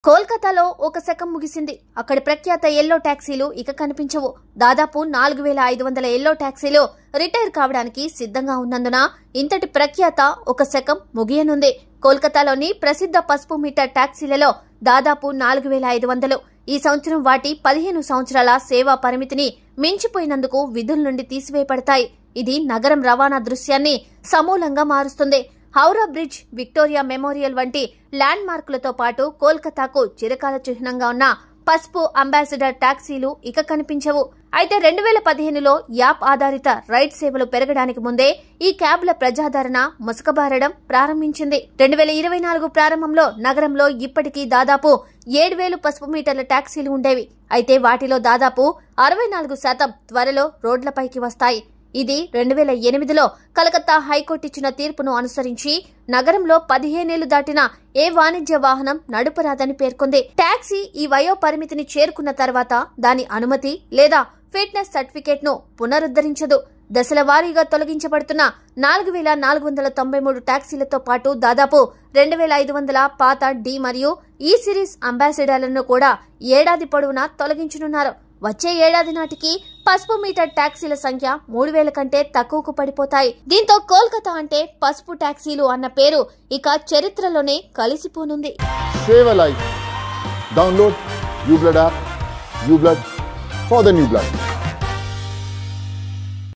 కోల్కతాలో ఒక శకం ముగిసింది. అక్కడి ప్రఖ్యాత ఎల్లో టాక్సీలు ఇక కనిపించవు. దాదాపు 4500 ఎల్లో టాక్సీలు రిటైర్ కావడానికి సిద్ధంగా ఉన్నందున ఇంతటి ప్రఖ్యాత ఒక శకం ముగియనుంది. కోల్కతాలోని ప్రసిద్ధ పసుపు మీటర్ టాక్సీలలో దాదాపు 4500 ఈ సంవత్సరం వాటి 15 సంవత్సరాల సేవా పరిమితిని మించిపోయినందుకు విధుల నుండి తీసివేయబడతాయి. ఇది నగరం రవాణా దృశ్యాన్ని సమూలంగా మారుస్తుంది. హౌరా బ్రిడ్జ్, విక్టోరియా మెమోరియల్ వంటి ల్యాండ్ మార్కులతో పాటు కోల్కతాకు చిరకాల చిహ్నంగా ఉన్న పసుపు అంబాసిడర్ టాక్సీలు ఇక కనిపించవు. అయితే 2015లో యాప్ ఆధారిత రైడ్ సేవలు పెరగడానికి ముందే ఈ క్యాబ్ల ప్రజాదరణ ముసుకబారడం ప్రారంభించింది. 2024 ప్రారంభంలో నగరంలో ఇప్పటికీ దాదాపు 7000 పసుపు మీటర్ల టాక్సీలు ఉండేవి. అయితే వాటిలో దాదాపు 64% త్వరలో రోడ్లపైకి వస్తాయి. ఇది 2008లో కలకత్తా హైకోర్టు ఇచ్చిన తీర్పును అనుసరించి నగరంలో 15 ఏళ్లు దాటిన ఏ వాణిజ్య వాహనం నడుపరాదని పేర్కొంది. టాక్సీ ఈ వయో పరిమితిని చేరుకున్న తర్వాత దాని అనుమతి లేదా ఫిట్నెస్ సర్టిఫికేట్ ను పునరుద్ధరించదు. దశల వారీగా తొలగించబడుతున్న 4493 టాక్సీలతో పాటు దాదాపు 2500 పాత డి మరియు ఈ సిరీస్ అంబాసిడర్లను కూడా ఏడాది పొడవునా తొలగించనున్నారు. వచ్చే ఏడాది నాటికి పసుపు మీటర్ టాక్సీల సంఖ్య 3000 కంటే తక్కువకు పడిపోతాయి. దీంతో కోల్కతా అంటే పసుపు టాక్సీలు అన్న పేరు ఇక చరిత్రలోనే కలిసిపోనుంది. Save a life. Download uBlood app. uBlood for the new blood.